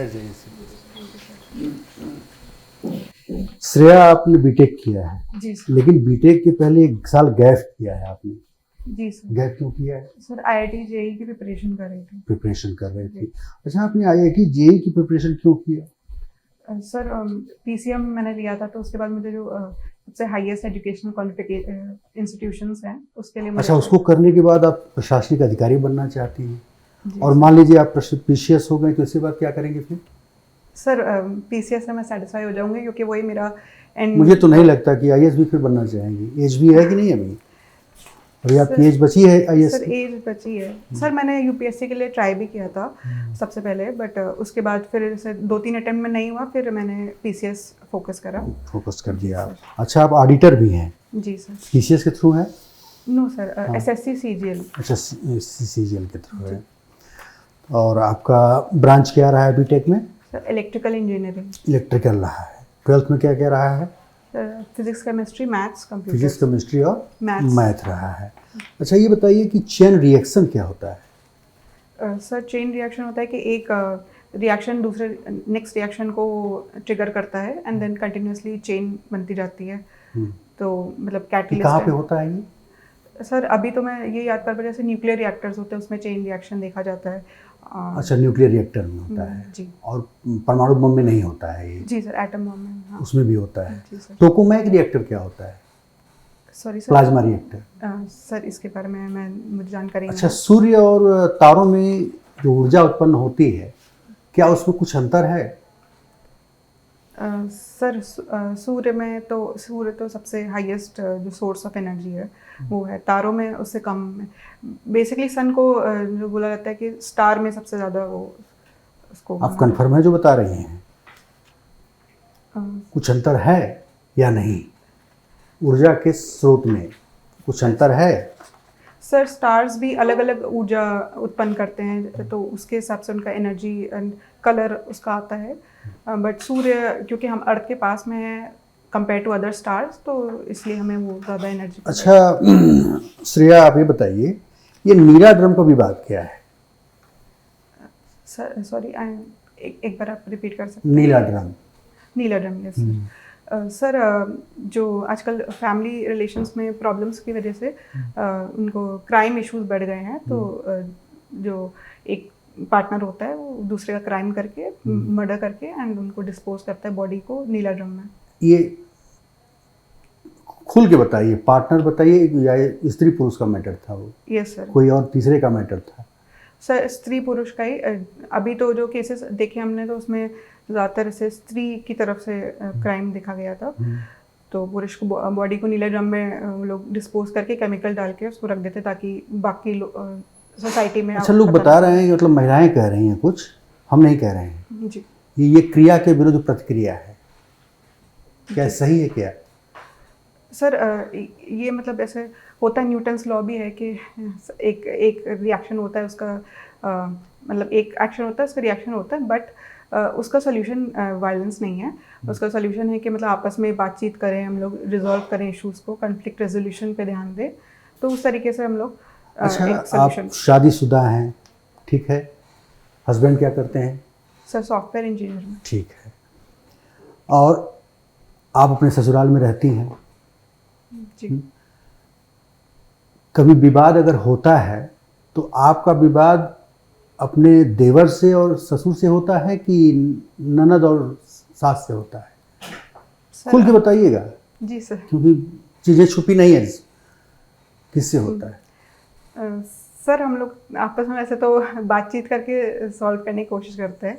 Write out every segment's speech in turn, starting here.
जाइए श्रेया, आपने बीटेक किया है जी सर। लेकिन बीटेक के पहले 1 साल गैप किया है आपने। जी सर। गैप क्यों किया है? सर आईआईटी जेईई की प्रिपरेशन कर रही थी। प्रिपरेशन कर रहे थे। अच्छा, आपने आईआईटी जेईई की प्रिपरेशन क्यों किया? सर पीसीएम मैंने लिया था, तो उसके बाद मुझे जो सबसे हाईएस्ट एजुकेशनल क्वालिफिकेशन इंस्टीट्यूशंस हैं उसके लिए अच्छा, उसको करने के बाद आप प्रशासनिक अधिकारी बनना चाहती हैं और मान लीजिए आप पीसीएस हो गए तो इसके बाद क्या करेंगे फिर? सर पीसीएस से मैं सेटिस्फाई हो जाऊंगी क्योंकि वही मेरा एंड। मुझे तो नहीं लगता कि आईएएस भी फिर बनना चाहेंगी। एज भी है कि नहीं अभी? अभी आपकी एज बची है आईएएस? सर एज बची है। सर मैंने यूपीएससी के लिए ट्राई भी किया था सबसे पहले, बट उसके बाद फिर से 2-3 अटेम्प्ट में नहीं हुआ, फिर मैंने पीसीएस फोकस कर दिया आप। अच्छा, आप ऑडिटर भी हैं? जी सर। पीसीएस के थ्रू है? No sir, SSC CGL. अच्छा, सीजीएल के थ्रू है। और आपका ब्रांच क्या रहा है बीटेक में? Sir electrical engineering. इलेक्ट्रिकल रहा है। 12th में क्या क्या रहा है? Physics chemistry maths computer. Physics chemistry और मैथ्स। मैथ रहा है। अच्छा, ये बताइए कि चेन रिएक्शन क्या होता है? सर चेन रिएक्शन होता है कि एक रिएक्शन दूसरे नेक्स्ट रिएक्शन को ट्रिगर करता है एंड देन कंटिन्यूसली चेन बनती जाती है। तो मतलब कैटलिस्ट कहाँ पे होता है ये? सर अभी तो मैं ये याद कर पा, जैसे न्यूक्लियर रिएक्टर्स होते हैं उसमें चेन रिएक्शन देखा जाता है। अच्छा, न्यूक्लियर रिएक्टर में होता है जी। और परमाणु बम में नहीं होता है ये? जी सर, एटम बम में। हाँ। उसमें भी होता है। जी सर। टोकामेक रिएक्टर क्या होता है? Sorry sir. Plasma reactor. Sir इसके बारे में मुझे जानकारी नहीं अच्छा, है। सूर्य और तारों में जो ऊर्जा उत्पन्न होती है, क्या उसमें कुछ अंतर है? सर सूर्य तो सबसे हाईएस्ट जो सोर्स ऑफ एनर्जी है वो है। तारों में उससे कम है। बेसिकली सन को जो बोला जाता है कि स्टार में सबसे ज़्यादा वो उसको। आप कंफर्म है जो बता रही हैं? कुछ अंतर है या नहीं? ऊर्जा के स्रोत में कुछ अंतर है? सर स्टार्स भी अलग अलग ऊर्जा उत्पन्न करते हैं, तो उसके हिसाब से उनका एनर्जी एंड कलर उसका आता है। बट सूर्य क्योंकि हम अर्थ के पास में है कंपेयर टू अदर स्टार्स, तो इसलिए हमें वो ज़्यादा एनर्जी। अच्छा श्रेया, आप ये बताइए, ये नीला ड्रम का विभाग क्या है? सर सॉरी, एक बार आप रिपीट कर सकते हैं? नीला ड्रम। नीला ड्रम, यस सर। जो आजकल फैमिली रिलेशंस में प्रॉब्लम्स की वजह से उनको क्राइम इश्यूज बढ़ गए हैं, तो जो एक पार्टनर होता है वो दूसरे का क्राइम करके मर्डर करके एंड उनको डिस्पोज करता है बॉडी को नीला ड्रम में। ये खुल के बताइए, पार्टनर बताइए या स्त्री पुरुष का मैटर था वो? Yes sir. कोई और तीसरे का मैटर था? सर स्त्री पुरुष का ही। अभी तो जो केसेस देखे हमने तो उसमें ज़्यादातर से स्त्री की तरफ से क्राइम देखा गया था। तो पुरुष को बॉडी को नीले ड्रम में वो लोग डिस्पोज करके केमिकल डाल के उसको रख देते ताकि बाकी सोसाइटी में। अच्छा, लोग बता रहे हैं कि मतलब महिलाएं कह रही हैं कुछ, हम नहीं कह रहे हैं जी। ये क्रिया के विरुद्ध प्रतिक्रिया है, क्या सही है क्या? सर ये मतलब ऐसे होता है, न्यूटन्स लॉ भी है कि एक रिएक्शन होता है उसका, मतलब एक एक्शन होता है उसका रिएक्शन होता है, बट उसका सोल्यूशन वायलेंस नहीं है। उसका सोल्यूशन है कि मतलब आपस में बातचीत करें, हम लोग रिजॉल्व करें इश्यूज़ को, कॉन्फ्लिक्ट रेजोल्यूशन पे ध्यान दें, तो उस तरीके से हम लोग अच्छा, एक सोल्यूशन। आप शादीशुदा हैं, ठीक है? हस्बैंड क्या करते हैं? सर सॉफ्टवेयर इंजीनियर में। ठीक है। और आप अपने ससुराल में रहती हैं? जी। कभी विवाद अगर होता है तो आपका विवाद अपने देवर से और ससुर से होता है कि ननद और सास से होता है? खुल के बताइएगा। जी सर। क्योंकि चीज़ें छुपी नहीं है। किससे होता है? सर हम लोग आपस में वैसे तो बातचीत करके सॉल्व करने की कोशिश करते हैं।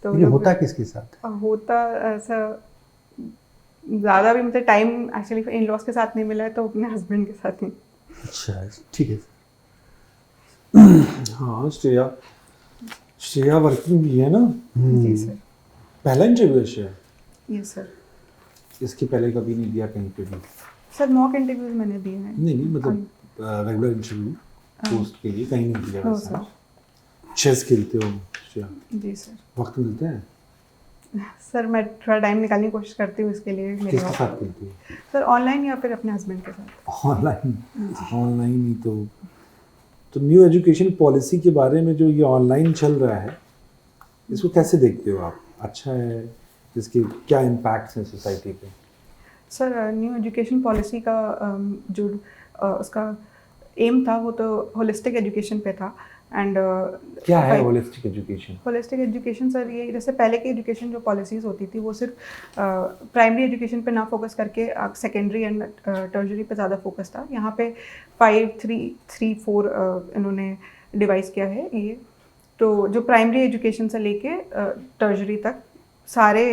तो ये होता किसके साथ? होता ऐसा ज़्यादा भी मुझे टाइम एक्चुअली इन लॉज के साथ नहीं मिला है, तो अपने हस्बैंड के साथ ही। अच्छा, ठीक है। हाँ, श्रेया वर्किंग भी है ना? जी सर। पहला इंटरव्यू है श्रेया? Yes sir. इसके पहले कभी नहीं दिया कहीं पे भी? सर मॉक इंटरव्यूज मैंने दिए हैं। नहीं मतलब रेगुलर इंटरव्यू पोस्ट के लिए कहीं नहीं दिया वैसा? चेस खेलते हो श्रेया? जी सर। वक्त मिलते हैं? सर मैं थोड़ा टाइम निकालने की कोशिश करती हूँ इसके लिए। किसके साथ खेलती हो? सर ऑनलाइन या फिर अपने हस्बैंड के साथ। ऑनलाइन ही तो न्यू एजुकेशन पॉलिसी के बारे में जो ये ऑनलाइन चल रहा है, इसको कैसे देखते हो आप? अच्छा है? इसके क्या इम्पैक्ट्स हैं सोसाइटी पे? सर न्यू एजुकेशन पॉलिसी का जो उसका एम था वो तो होलिस्टिक एजुकेशन पे था एंड क्या है holistic education? Holistic education sir ये जैसे पहले की एजुकेशन जो पॉलिसीज़ होती थी वो सिर्फ प्राइमरी एजुकेशन पे ना फोकस करके सेकेंडरी एंड टर्जरी पे ज़्यादा फोकस था। यहाँ पे 5-3-3-4 इन्होंने डिवाइस किया है ये। तो जो प्राइमरी एजुकेशन से लेके टर्जरी तक सारे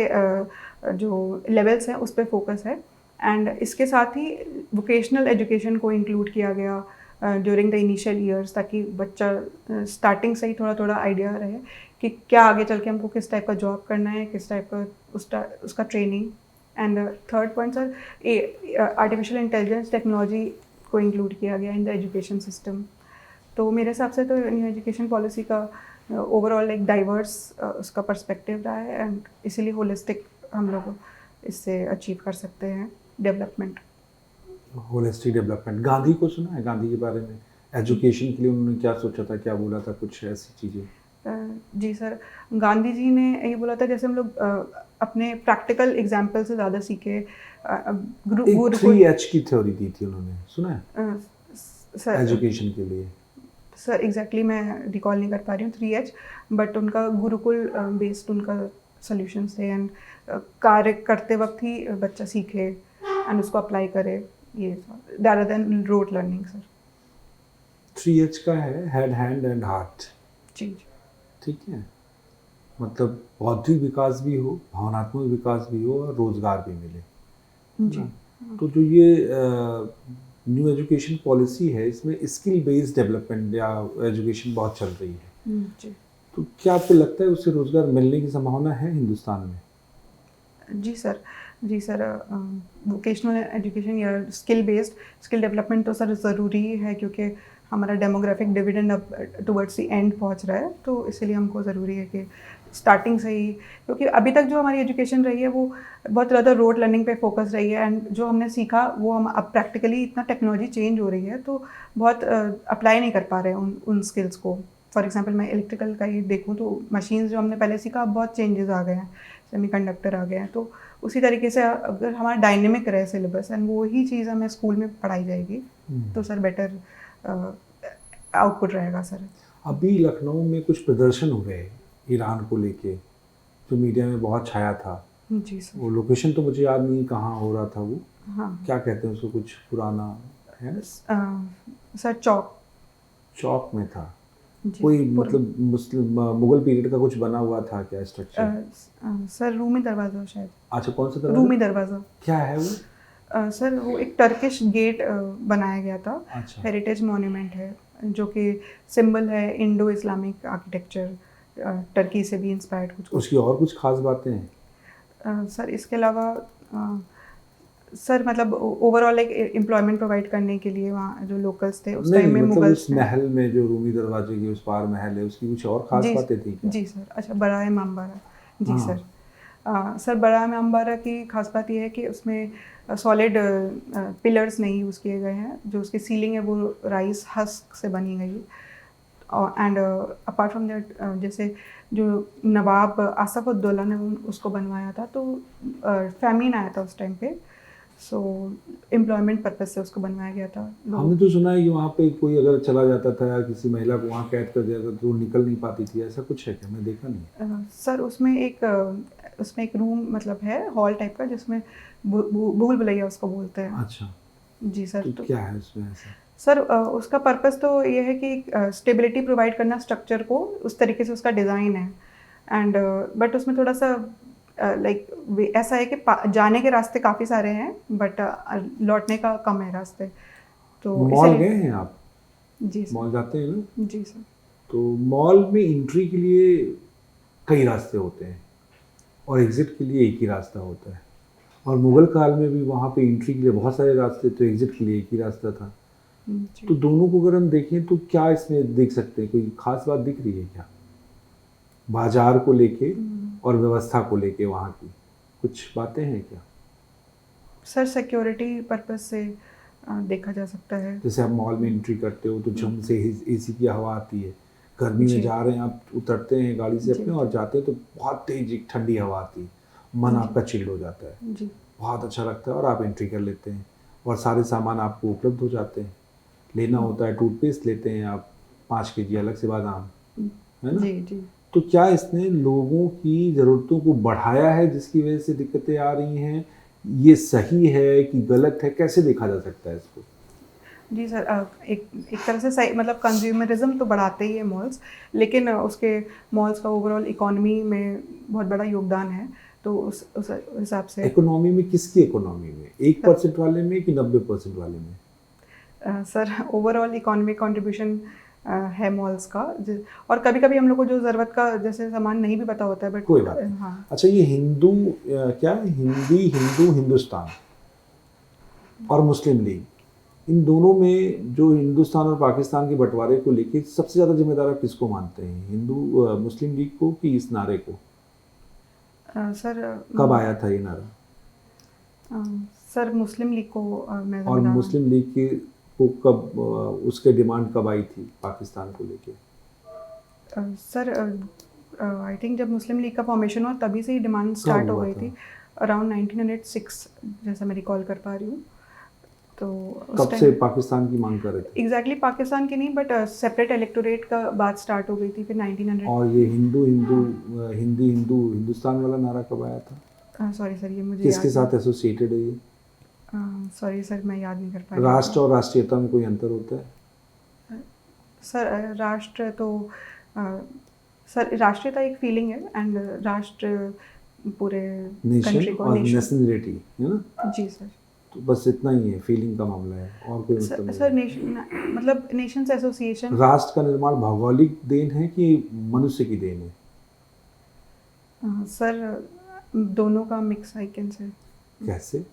जो लेवल्स हैं उस पर फोकस है एंड इसके साथ ही वोकेशनल एजुकेशन को इंक्लूड किया गया ड्यूरिंग द इनिशियल ईयर्स, ताकि बच्चा स्टार्टिंग से ही थोड़ा थोड़ा आइडिया रहे कि क्या आगे चल के हमको किस टाइप का जॉब करना है, किस टाइप का उसका training. And third point sir artificial intelligence technology को इंक्लूड किया गया इन द एजुकेशन सिस्टम। तो मेरे हिसाब से तो न्यू एजुकेशन पॉलिसी का ओवरऑल एक डाइवर्स उसका पर्सपेक्टिव रहा है एंड इसीलिए होलिस्टिक हम लोग इससे अचीव कर सकते हैं डेवलपमेंट। होलिस्टिक डेवलपमेंट, गांधी को सुना है? गांधी के बारे में एजुकेशन के लिए उन्होंने क्या सोचा था, क्या बोला था, कुछ ऐसी चीज़ें? जी सर, गांधी जी ने ये बोला था जैसे हम लोग अपने प्रैक्टिकल एग्जाम्पल से ज़्यादा सीखे। एक 3H की थ्योरी दी थी उन्होंने, सुना है? सर एजुकेशन के लिए सर एग्जैक्टली मैं रिकॉल नहीं कर पा रही हूँ 3H, बट उनका गुरुकुल बेस्ड उनका सॉल्यूशंस थे एंड कार्य करते वक्त ही बच्चा सीखे एंड उसको अप्लाई करे, ये rather than rote learning sir. 3H का है हेड, हैंड एंड हार्ट। जी ठीक है, मतलब बौद्धिक विकास भी हो, भावनात्मक विकास भी हो और रोजगार भी मिले। जी तो जो ये न्यू एजुकेशन पॉलिसी है इसमें स्किल बेस्ड डेवलपमेंट या एजुकेशन बहुत चल रही है। जी तो क्या आपको लगता है उससे रोजगार मिलने की संभावना है हिंदुस्तान में? जी सर वोकेशनल एजुकेशन या स्किल डेवलपमेंट तो सर ज़रूरी है, क्योंकि हमारा डेमोग्राफिक डिविडेंड अब टुवर्ड्स द एंड पहुंच रहा है, तो इसीलिए हमको ज़रूरी है कि स्टार्टिंग से ही, क्योंकि अभी तक जो हमारी एजुकेशन रही है वो बहुत ज़्यादा रोड लर्निंग पे फोकस रही है एंड जो हमने सीखा वो हम अब प्रैक्टिकली इतना टेक्नोलॉजी चेंज हो रही है तो बहुत अप्लाई नहीं कर पा रहे हैं उन स्किल्स को। फॉर एग्जांपल मैं इलेक्ट्रिकल का ही देखूं तो मशीन्स जो हमने पहले सीखा अब बहुत चेंजेस आ गए हैं, सेमीकंडक्टर आ गए हैं, तो उसी तरीके से अगर हमारा डायनेमिक रहे सिलेबस एंड वो ही चीज़ हमें स्कूल में पढ़ाई जाएगी तो सर बेटर आउटपुट रहेगा सर। अभी लखनऊ में कुछ प्रदर्शन हो रहे हैं ईरान को लेके, जो मीडिया में बहुत छाया था। जी सर। वो लोकेशन तो मुझे याद नहीं कहाँ हो रहा था वो, हाँ क्या कहते हैं उसको, कुछ पुराना है सर चौक में था जी, कोई, मतलब मुस्लिम मुगल पीरियड का कुछ बना हुआ था क्या स्ट्रक्चर? सर रूमी दरवाज़ा शायद। अच्छा, कौन सा दरवाजा? रूमी दरवाज़ा। क्या है वो? सर वो एक टर्किश गेट बनाया गया था। अच्छा। हेरिटेज मॉन्यूमेंट है जो कि सिंबल है इंडो इस्लामिक आर्किटेक्चर, टर्की से भी इंस्पायर्ड कुछ। उसकी और कुछ खास बातें हैं? सर इसके अलावा सर मतलब ओवरऑल एक एम्प्लॉयमेंट प्रोवाइड करने के लिए वहाँ जो लोकल्स थे उस टाइम में मतलब मुगल्स उस महल में जो रूमी दरवाजे के उस पार महल है उसकी कुछ और खास बातें थी क्या? जी सर। अच्छा, बराए मामबारा। जी हाँ। सर सर बराए मामबारा की खास बात यह है कि उसमें सॉलिड पिलर्स नहीं यूज़ किए गए हैं, जो उसकी सीलिंग है वो राइस हस्क से बनी गई है एंड अपार्ट फ्रॉम दैट जैसे जो नवाब आसफ़-उद-दौला ने उसको बनवाया था तो फैमिन आया था उस टाइम पे, सो एम्प्लॉयमेंट पर्पस से उसको बनवाया गया था। हमने तो सुना है कि वहाँ पे कोई अगर चला जाता था या किसी महिला को वहाँ कैद कर दिया था तो वो निकल नहीं पाती थी, ऐसा कुछ है क्या? मैं देखा नहीं। सर उसमें एक रूम मतलब है हॉल टाइप का जिसमें भूल भुलैया उसको बोलते हैं। अच्छा, जी सर। तो क्या है उसमें ऐसा? सर उसका पर्पस तो ये है कि स्टेबिलिटी प्रोवाइड करना स्ट्रक्चर को, उस तरीके से उसका डिज़ाइन है एंड बट उसमें थोड़ा सा लाइक ऐसा है कि जाने के रास्ते काफ़ी सारे हैं बट लौटने का कम है रास्ते। तो मॉल गए हैं आप? जी सर। मॉल जाते हैं ना? जी सर। तो मॉल में एंट्री के लिए कई रास्ते होते हैं और एग्ज़िट के लिए एक ही रास्ता होता है, और मुग़ल काल में भी वहाँ पे एंट्री के लिए बहुत सारे रास्ते, तो एग्ज़िट के लिए एक ही रास्ता था। तो दोनों को अगर हम देखें तो क्या इसमें देख सकते हैं, कोई खास बात दिख रही है क्या बाजार को लेके और व्यवस्था को लेके? वहाँ की कुछ बातें हैं क्या? सर सिक्योरिटी पर्पस से देखा जा सकता है। जैसे आप मॉल में एंट्री करते हो तो जम से एसी की हवा आती है, गर्मी में जी। जा रहे हैं, आप उतरते हैं गाड़ी से जी। अपने और जाते हैं तो बहुत तेज एक ठंडी हवा आती है, मन जी। आपका चिल्ड हो जाता है, जी बहुत अच्छा लगता है और आप एंट्री कर लेते हैं और सारे सामान आपको उपलब्ध हो जाते हैं। लेना होता है टूथपेस्ट लेते हैं आप 5 केजी अलग से बादाम, है ना? जी जी तो क्या इसने लोगों की ज़रूरतों को बढ़ाया है जिसकी वजह से दिक्कतें आ रही हैं? ये सही है कि गलत है? कैसे देखा जा सकता है इसको? जी सर, एक एक तरह से सही मतलब कंज्यूमरिज्म तो बढ़ाते ही है मॉल्स, लेकिन उसके मॉल्स का ओवरऑल इकोनॉमी में बहुत बड़ा योगदान है, तो उस हिसाब से इकोनॉमी में किसकी इकोनॉमी में? 1% वाले में कि 90% वाले में? सर ओवरऑल इकोनॉमी कंट्रीब्यूशन है मॉल्स का, और कभी-कभी हम लोग को जो ज़रूरत का जैसे सामान नहीं भी पता होता है, बट कोई बात नहीं। हाँ अच्छा, ये हिंदू क्या है? हिंदुस्तान और मुस्लिम लीग, इन दोनों में जो हिंदुस्तान और पाकिस्तान के बंटवारे को लेके सबसे ज़्यादा जिम्मेदार आप किसको मानते हैं? मुस्लिम लीग को कि इस नारे को? सर कब आया था ये नारा? सर मुस्लिम लीग को मैं और जिम्मेदार मुस्लिम लीग के को कब उसके डिमांड कब आई थी पाकिस्तान को लेके? सर आई थिंक जब मुस्लिम लीग का फॉर्मेशन हुआ तभी से ही डिमांड स्टार्ट हो हुआ गई था? थी, अराउंड 1906 जैसा मैं रिकॉल कर पा रही हूँ। तो कब से पाकिस्तान की मांग कर रहे थे? एग्जैक्टली पाकिस्तान की नहीं, बट सेपरेट इलेक्टोरेट का बात स्टार्ट हो गई थी फिर 1900। और ये हिंदुस्तान वाला नारा कब आया था? सॉरी सर, ये मुझे किसके याद साथ एसोसिएटेड है ये? सॉरी सर, मैं याद नहीं कर पा रही राष्ट्र और राष्ट्रीयता में कोई अंतर होता है? सर राष्ट्र तो सर राष्ट्रीयता एक फीलिंग है, एंड राष्ट्र पूरे कंट्री नेशन को और नेशन। नेशनलिटी, है ना? जी सर। तो बस इतना ही है, फीलिंग का मामला है और कोई मतलब नहीं सर है। नेशन मतलब नेशंस एसोसिएशन। राष्ट्र का निर्माण भौगोलिक देन है कि मनुष्य की देन है? सर दोनों का मिक्स आई कैन से। कैसे?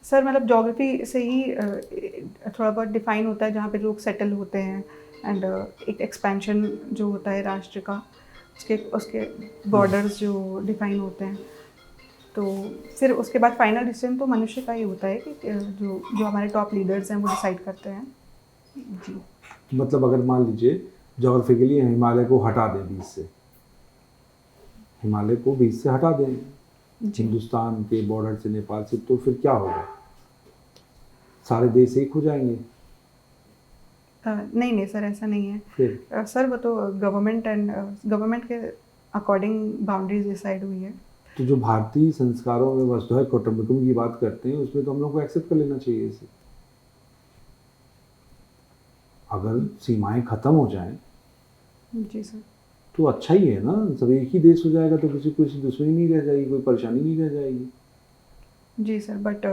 सर मतलब ज्योग्राफी से ही थोड़ा बहुत डिफाइन होता है जहाँ पे लोग सेटल होते हैं, एंड एक एक्सपेंशन जो होता है राष्ट्र का, उसके उसके बॉर्डर्स जो डिफाइन होते हैं, तो फिर उसके बाद फाइनल डिसीजन तो मनुष्य का ही होता है कि जो जो हमारे टॉप लीडर्स हैं वो डिसाइड करते हैं। जी मतलब अगर मान लीजिए जोग्राफिकली हिमालय को हटा दें बीच से, हिमालय को बीच से हटा दें जी हिंदुस्तान के बॉर्डर से, नेपाल से, तो फिर क्या होगा? सारे देश एक हो जाएंगे? नहीं नहीं सर, ऐसा नहीं है। फिर सर वो तो गवर्नमेंट के अकॉर्डिंग बाउंड्रीज डिसाइड हुई है। तो जो भारतीय संस्कारों में वसुधैव कुटुंबकम की बात करते हैं उसमें तो हम लोग को एक्सेप्ट कर लेना चाहिए इसे। अगर सीमाएं खत्म हो जाएं जी सर। तो अच्छा ही है ना, सब एक ही देश हो जाएगा तो किसी को दुश्मनी नहीं रह जाएगी, कोई परेशानी नहीं रह जाएगी। जी सर, बट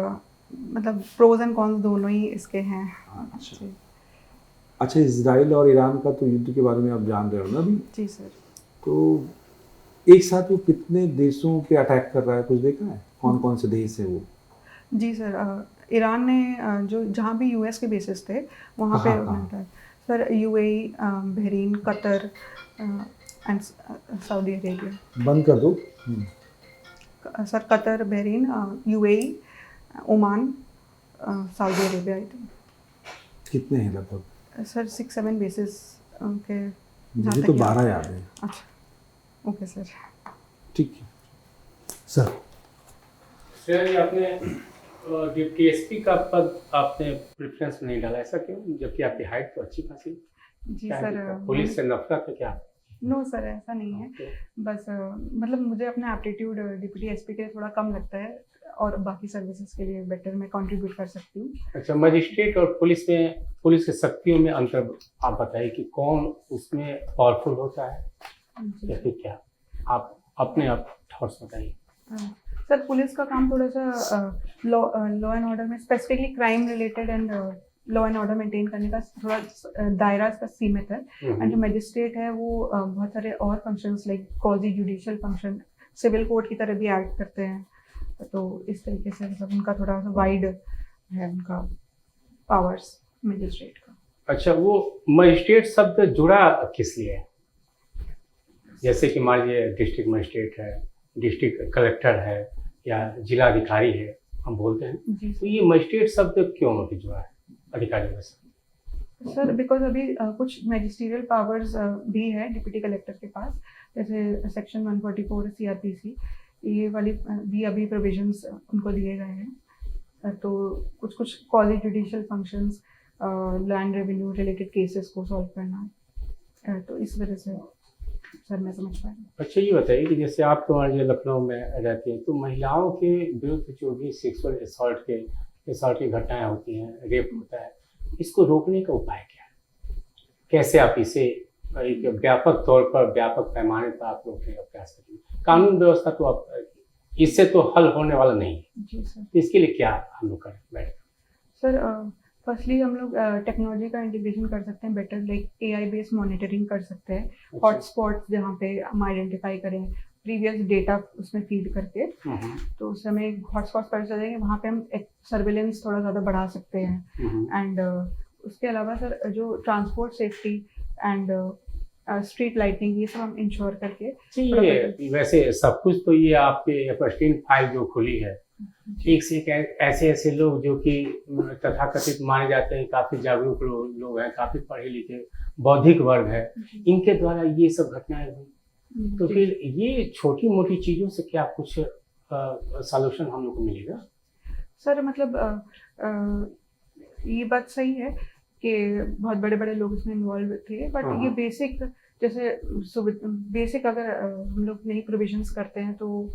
मतलब प्रोज एंड कॉन्स दोनों ही इसके हैं। अच्छा जी अच्छा, इजराइल और ईरान का तो युद्ध के बारे में आप जान रहे हो ना अभी? जी सर। तो एक साथ वो कितने देशों पे अटैक कर रहा है, कुछ देखा है? कौन कौन से देश है वो? जी सर, ईरान ने जो जहाँ भी यूएस के बेसिस थे वहाँ पे कहाँ? उन्होंने attack- sir UAE, Bahrain, Qatar and Saudi Arabia. बंद कर दो। Sir Qatar, Bahrain, UAE, Oman, Saudi Arabia. I think कितने हैं लगभग? सर 6-7 बेसिस के। मुझे तो 12 याद है। अच्छा ओके सर। ठीक है सर। सर ये आपने डिप्टी एसपी का पद आपने प्रेफरेंस में नहीं डाला, ऐसा क्यों? जबकि आपकी हाइट तो अच्छी खासी। जी क्या सर, दिक्कत? पुलिस से नफरत है क्या? नो सर, ऐसा नहीं है। बस मतलब मुझे अपना एप्टीट्यूड डिप्टी एसपी के लिए थोड़ा कम लगता है, और बाकी सर्विसेज के लिए बेटर मैं कंट्रीब्यूट कर सकती हूँ। अच्छा, मजिस्ट्रेट और पुलिस में, पुलिस के शक्तियों में अंतर आप बताइए कि कौन उसमें पावरफुल होता है या फिर क्या? आप अपने आप थॉट्स बताइए। सर पुलिस का काम थोड़ा सा लॉ एंड ऑर्डर में, specifically crime related and law and order maintain करने का थोड़ा दायरा इसका सीमित है। एंड जो मजिस्ट्रेट है वो बहुत सारे और functions like quasi judicial function, civil court की तरह भी एक्ट करते हैं, तो इस तरीके से मतलब उनका थोड़ा सा वाइड है उनका पावर्स मजिस्ट्रेट का। अच्छा, वो मजिस्ट्रेट शब्द जुड़ा किस लिए है? जैसे कि मान लीजिए डिस्ट्रिक्ट मजिस्ट्रेट है, डिस्ट्रिक्ट कलेक्टर है या जिलाधिकारी है, हम बोलते हैं, जी तो ये मजिस्ट्रेट शब्द क्यों अभी जुड़ा है अधिकारियों के साथ? सर बिकॉज अभी कुछ मैजिस्ट्रियल पावर्स भी है डिप्टी कलेक्टर के पास, जैसे सेक्शन 144 सीआरपीसी, ये वाली भी अभी प्रोविजंस उनको दिए गए हैं। तो कुछ कुछ quasi judicial functions, land revenue related cases को सॉल्व करना, तो इस वजह से सर मैं समझ पाया। अच्छा ये बताइए कि जैसे आप तो जो लखनऊ में रहती हैं, तो महिलाओं के विरुद्ध जो भी सेक्सुअल असॉल्ट की घटनाएं होती हैं, रेप होता है, इसको रोकने का उपाय क्या है? कैसे आप इसे एक व्यापक तौर पर, व्यापक पैमाने पर आप रोकने का प्रयास करेंगे? कानून व्यवस्था तो आप इससे तो हल होने वाला नहीं है, जी सर। तो इसके लिए क्या हम लोग करें बैठ? सर फर्स्टली हम लोग टेक्नोलॉजी का इंटीग्रेशन कर सकते हैं better, like AI based monitoring कर सकते हैं। हॉटस्पॉट्स जहाँ पे हम आइडेंटिफाई करें, प्रीवियस डेटा उसमें फीड करके, तो उस समय हॉटस्पॉट्स पर चलेंगे, वहाँ पे हम एक सर्विलेंस थोड़ा ज़्यादा बढ़ा सकते हैं। एंड उसके अलावा सर जो transport safety and street lighting, ये सब हम इंश्योर करके ये वैसे सब कुछ तो ये आपके एपस्टीन फाइल जो खुली है, एक से एक ऐसे ऐसे लोग जो कि तथाकथित माने जाते हैं, काफी जागरूक लोग हैं, काफी पढ़े लिखे बौद्धिक वर्ग है, इनके द्वारा ये सब घटनाएं हुई, तो फिर ये छोटी मोटी चीजों से क्या कुछ सॉल्यूशन हम लोग को मिलेगा? सर मतलब ये बात सही है कि बहुत बड़े बड़े लोग इसमें इन्वॉल्व थे, बट ये बेसिक, जैसे बेसिक अगर हम लोग नई प्रोविजंस करते हैं तो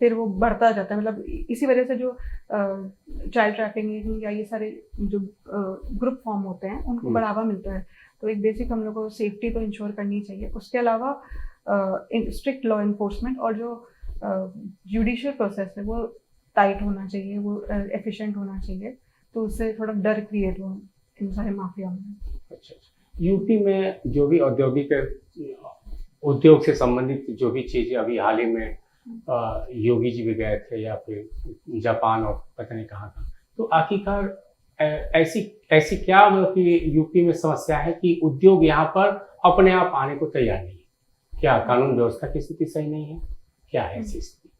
फिर वो बढ़ता जाता है। मतलब इसी वजह से जो चाइल्ड ट्रैफिकिंग या ये सारे जो ग्रुप फॉर्म होते हैं उनको बढ़ावा मिलता है। तो एक बेसिक हम लोग को सेफ्टी तो इंश्योर करनी चाहिए। उसके अलावा स्ट्रिक्ट लॉ इन्फोर्समेंट और जो जुडिशियल प्रोसेस है वो टाइट होना चाहिए, वो एफिशिएंट होना चाहिए, तो उससे थोड़ा डर क्रिएट हो इन सारे माफिया में। अच्छा, यूपी में जो भी उद्योग से संबंधित जो भी चीजें अभी हाल ही में योगी जी भी गए थे या फिर जापान और पता नहीं कहाँ का, तो आखिरकार ऐसी क्या मतलब कि यूपी में समस्या है कि उद्योग यहाँ पर अपने आप आने को तैयार नहीं है? क्या कानून व्यवस्था की स्थिति सही नहीं है, क्या है ऐसी स्थिति?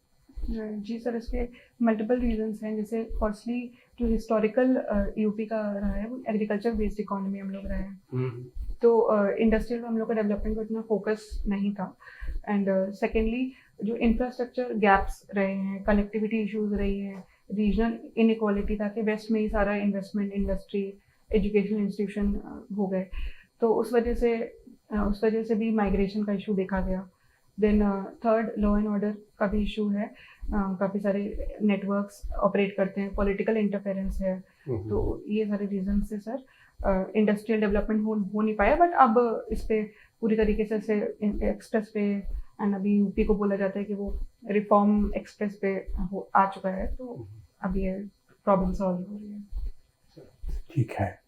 जी सर, इसके मल्टीपल रीजंस हैं। जैसे फर्स्टली जो हिस्टोरिकल यूपी का रहा है वो एग्रीकल्चर बेस्ड इकोनॉमी हम लोग रहे हैं, तो इंडस्ट्रियल में हम लोग का डेवलपमेंट को इतना फोकस नहीं था। एंड सेकेंडली जो इंफ्रास्ट्रक्चर गैप्स रहे हैं, कनेक्टिविटी इश्यूज रही हैं, रीजनल इनइक्वालिटी था कि वेस्ट में ही सारा इन्वेस्टमेंट, इंडस्ट्री, एजुकेशन इंस्टीट्यूशन हो गए, तो उस वजह से भी माइग्रेशन का इशू देखा गया। Then third, law and order का भी इशू है, काफ़ी सारे नेटवर्क्स ऑपरेट करते हैं, पॉलिटिकल इंटरफेरेंस है, तो ये सारे रीजन से सर इंडस्ट्रियल डेवलपमेंट हो नहीं पाया। बट अब इस पर पूरी तरीके से एक्सप्रेस पे, एंड अभी यूपी को बोला जाता है कि वो रिफॉर्म एक्सप्रेस पे आ चुका है, तो अब ये प्रॉब्लम सॉल्व हो रही है। ठीक है।